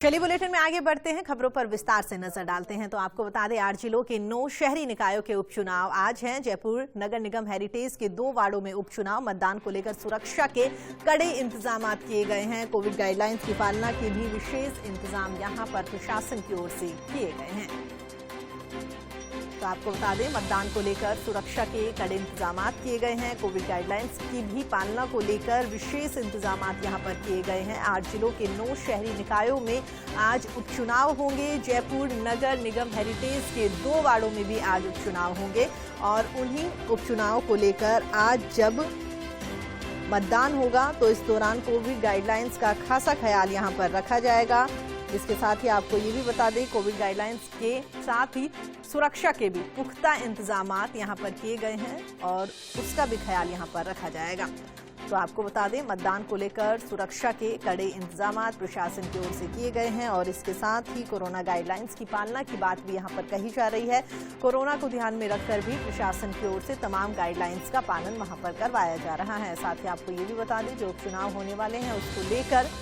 चलिए बुलेटिन में आगे बढ़ते हैं, खबरों पर विस्तार से नजर डालते हैं। तो आपको बता दें 8 जिलों के 9 शहरी निकायों के उपचुनाव आज हैं। जयपुर नगर निगम हेरिटेज के 2 वार्डों में उपचुनाव। मतदान को लेकर सुरक्षा के कड़े इंतजाम किए गए हैं। कोविड गाइडलाइंस की पालना के भी विशेष इंतजाम यहां पर प्रशासन की ओर से किए गए हैं। तो आपको बता दें मतदान को लेकर सुरक्षा के कड़े इंतजाम किए गए हैं। कोविड गाइडलाइंस की भी पालना को लेकर विशेष इंतजाम यहां पर किए गए हैं। 8 जिलों के 9 शहरी निकायों में आज उपचुनाव होंगे। जयपुर नगर निगम हेरिटेज के 2 वार्डों में भी आज उपचुनाव होंगे और उन्हीं उपचुनाव को लेकर आज जब मतदान होगा तो इस दौरान कोविड गाइडलाइंस का खासा ख्याल यहां पर रखा जाएगा। जिसके साथ ही आपको ये भी बता दें कोविड गाइडलाइंस के साथ ही सुरक्षा के भी पुख्ता इंतजाम यहां पर किए गए हैं और उसका भी ख्याल यहां पर रखा जाएगा। तो आपको बता दें मतदान को लेकर सुरक्षा के कड़े इंतजाम प्रशासन की ओर से किए गए हैं और इसके साथ ही कोरोना गाइडलाइंस की पालना की बात भी यहां पर कही जा रही है। कोरोना को ध्यान में रखकर भी प्रशासन की ओर से तमाम गाइडलाइंस का पालन वहां पर करवाया जा रहा है। साथ ही आपको ये भी बता दें जो उपचुनाव होने वाले हैं उसको लेकर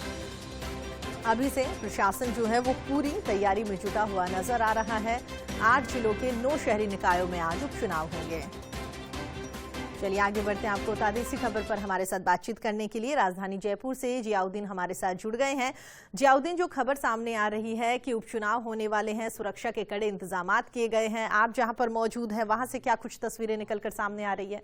अभी से प्रशासन जो है वो पूरी तैयारी में जुटा हुआ नजर आ रहा है। 8 जिलों के 9 शहरी निकायों में आज उपचुनाव होंगे। चलिए आगे बढ़ते हैं। आपको बता दें इसी खबर पर हमारे साथ बातचीत करने के लिए राजधानी जयपुर से जियाउद्दीन हमारे साथ जुड़ गए हैं। जियाउद्दीन, जो खबर सामने आ रही है कि उपचुनाव होने वाले हैं, सुरक्षा के कड़े इंतजाम किए गए हैं, आप जहां पर मौजूद हैं वहां से क्या कुछ तस्वीरें निकलकर सामने आ रही है?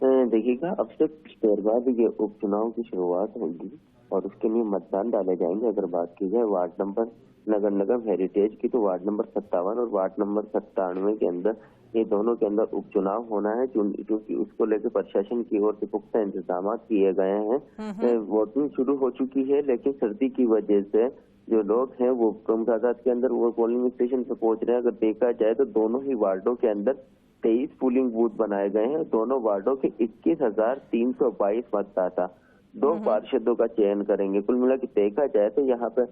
देखिएगा, अब से कुछ देर बाद ये उपचुनाव की शुरुआत होगी और उसके लिए मतदान डाले जाएंगे। अगर बात की जाए वार्ड नंबर नगर निगम हेरिटेज की, तो वार्ड नंबर 57 और वार्ड नंबर 97 के अंदर ये दोनों के अंदर उपचुनाव होना है, क्योंकि उसको लेकर प्रशासन की ओर से पुख्ता इंतजाम किए गए हैं। वोटिंग शुरू हो चुकी है, लेकिन सर्दी की वजह से जो लोग हैं वो कम तादाद के अंदर वो पोलिंग स्टेशन पे पहुंच रहे हैं। अगर देखा जाए तो दोनों ही वार्डों के अंदर 23 पोलिंग बूथ बनाए गए हैं। दोनों वार्डों के 21,322 मतदाता 2 पार्षदों का चयन करेंगे। कुल मिला के देखा जाए तो यहाँ पे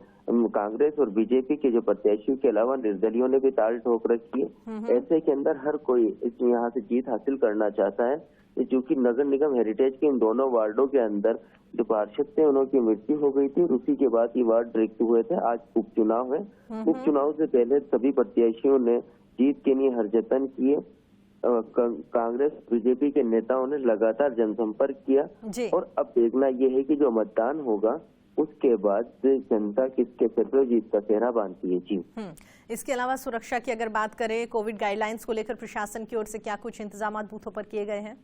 कांग्रेस और बीजेपी के जो प्रत्याशियों के अलावा निर्दलियों ने भी ताल ठोक रखी है। ऐसे के अंदर हर कोई इसमें यहाँ से जीत हासिल करना चाहता है। क्योंकि नगर निगम हेरिटेज के इन दोनों वार्डों के अंदर जो पार्षद थे उनकी मृत्यु हो गई थी और उसी के बाद ये वार्ड रिक्त हुए थे। आज उपचुनाव है। उपचुनाव से पहले सभी प्रत्याशियों ने जीत के लिए हरजतन किए। कांग्रेस बीजेपी के नेताओं ने लगातार जनसंपर्क किया और अब देखना यह है कि जो मतदान होगा उसके बाद जनता किसके सिर पर जीत का सेहरा बांधती है। जी, इसके अलावा सुरक्षा की अगर बात करें, कोविड गाइडलाइंस को लेकर प्रशासन की ओर से क्या कुछ इंतजाम बूथों पर किए गए हैं?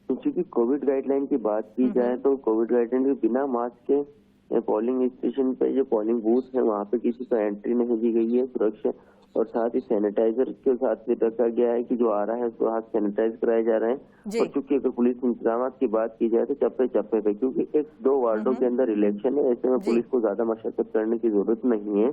क्योंकि कोविड गाइडलाइन की बात की जाए तो कोविड गाइडलाइन के बिना मास्क के पोलिंग स्टेशन पे जो पोलिंग बूथ है वहाँ पे किसी को एंट्री नहीं दी गई है। सुरक्षा और साथ ही सैनिटाइजर के साथ भी रखा गया है कि जो आ रहा है उसको हाथ सैनिटाइज कराए जा रहे हैं। और चूंकि अगर पुलिस इंतजाम की बात की जाए तो चप्पे चप्पे पे, क्योंकि 1-2 वार्डों के अंदर इलेक्शन है, ऐसे में पुलिस को ज्यादा मशक्कत करने की जरूरत नहीं है।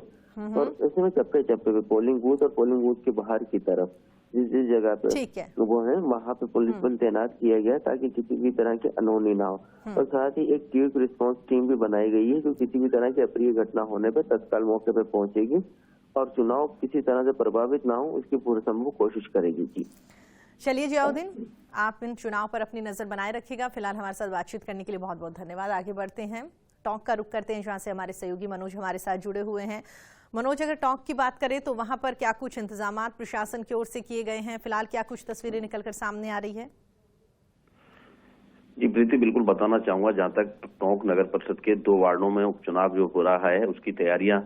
और ऐसे में चप्पे चप्पे पे पोलिंग बूथ और पोलिंग बूथ के बाहर की तरफ जिस जगह पे वो है वहाँ पे पुलिस बल तैनात किया गया ताकि किसी भी तरह की अनहोनी ना हो। और साथ ही एक क्विक रिस्पांस टीम भी बनाई गई है जो किसी भी तरह की अप्रिय घटना होने पर तत्काल मौके पर पहुंचेगी और चुनाव किसी तरह से प्रभावित ना हो उसकी पूरी संभव कोशिश करेगी। जी, चलिए जियाउद्दीन, आप इन चुनाव पर अपनी नजर बनाए रखिएगा। फिलहाल हमारे साथ बातचीत करने के लिए बहुत बहुत धन्यवाद। आगे बढ़ते हैं, टॉक का रुख करते हैं जहां से हमारे सहयोगी मनोज हमारे साथ जुड़े हुए हैं। मनोज, अगर टॉक की बात करें तो वहां पर क्या कुछ इंतजाम प्रशासन की ओर से किए गए हैं? फिलहाल क्या कुछ तस्वीरें निकलकर सामने आ रही है? जी प्रीति, बिल्कुल बताना चाहूंगा। जहां तक टोंक नगर परिषद के 2 वार्डों में उपचुनाव जो हो रहा है उसकी तैयारियां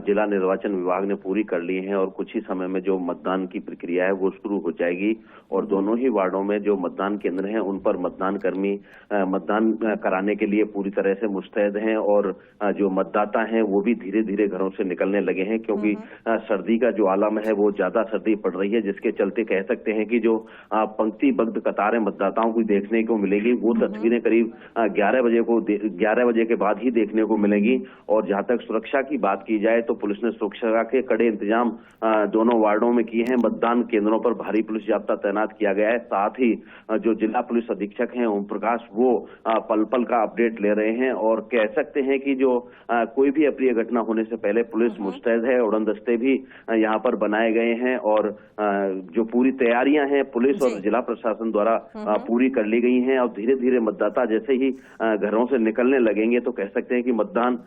जिला निर्वाचन विभाग ने पूरी कर ली हैं और कुछ ही समय में जो मतदान की प्रक्रिया है वो शुरू हो जाएगी और दोनों ही वार्डों में जो मतदान केंद्र हैं उन पर मतदान कर्मी मतदान कराने के लिए पूरी तरह से मुस्तैद हैं और जो मतदाता हैं वो भी धीरे धीरे घरों से निकलने लगे हैं, क्योंकि सर्दी का जो आलम है वो ज्यादा सर्दी पड़ रही है, जिसके चलते कह सकते हैं कि जो पंक्तिबद्ध कतारें मतदाताओं को देखने को मिलेगी वो तस्वीरें करीब 11 बजे के बाद ही देखने को मिलेगी। और जहां तक सुरक्षा की बात की जाए तो पुलिस ने सुरक्षा के कड़े इंतजाम दोनों वार्डों में किए हैं। मतदान केंद्रों पर भारी पुलिस जाब्ता तैनात किया गया है। साथ ही जो जिला पुलिस अधीक्षक हैं ओम प्रकाश वो पल पल का अपडेट ले रहे हैं और कह सकते हैं कि जो कोई भी अप्रिय घटना होने से पहले पुलिस मुस्तैद है। उड़न दस्ते भी यहाँ पर बनाए गए हैं और जो पूरी तैयारियां हैं पुलिस और जिला प्रशासन द्वारा पूरी कर ली गई हैं और धीरे धीरे मतदाता जैसे ही घरों से निकलने लगेंगे तो कह सकते हैं कि मतदान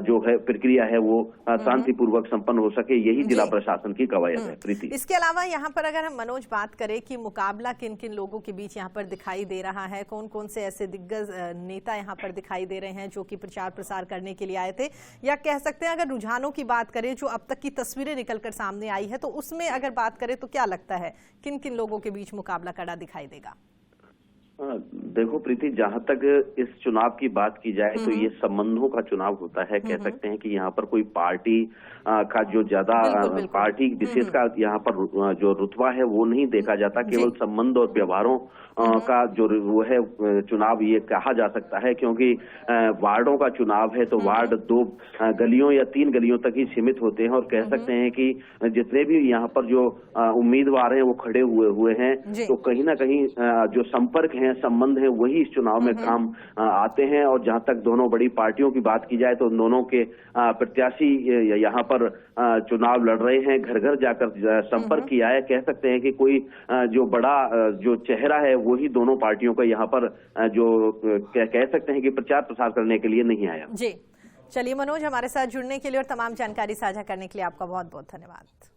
जो है प्रक्रिया है वो शांतिपूर्वक संपन्न हो सके, यही जिला प्रशासन की कवायद है। प्रीति, इसके अलावा यहाँ पर अगर हम मनोज बात करें कि मुकाबला किन किन लोगों के बीच यहाँ पर दिखाई दे रहा है, कौन कौन से ऐसे दिग्गज नेता यहाँ पर दिखाई दे रहे हैं जो कि प्रचार प्रसार करने के लिए आए थे, या कह सकते हैं अगर रुझानों की बात करें जो अब तक की तस्वीरें निकलकर सामने आई है तो उसमें अगर बात करें तो क्या लगता है किन किन लोगों के बीच मुकाबला कड़ा दिखाई देगा? देखो प्रीति, जहां तक इस चुनाव की बात की जाए तो ये संबंधों का चुनाव होता है। कह सकते हैं कि यहाँ पर कोई पार्टी का जो ज्यादा पार्टी विशेष का यहाँ पर जो रुतबा है वो नहीं देखा जाता, केवल संबंध और व्यवहारों का जो वो है चुनाव ये कहा जा सकता है, क्योंकि वार्डों का चुनाव है तो वार्ड 2 गलियों या 3 गलियों तक ही सीमित होते हैं और कह सकते हैं कि जितने भी यहाँ पर जो उम्मीदवार हैं वो खड़े हुए हैं तो कहीं ना कहीं जो संपर्क है, संबंध है, वही इस चुनाव में काम आते हैं। और जहां तक दोनों बड़ी पार्टियों की बात की जाए तो दोनों के प्रत्याशी यहाँ पर चुनाव लड़ रहे हैं, घर घर जाकर संपर्क किया है। कह सकते हैं कि कोई जो बड़ा जो चेहरा है वही दोनों पार्टियों का यहाँ पर जो कह सकते हैं कि प्रचार प्रसार करने के लिए नहीं आया। जी, चलिए मनोज, हमारे साथ जुड़ने के लिए और तमाम जानकारी साझा करने के लिए आपका बहुत बहुत धन्यवाद।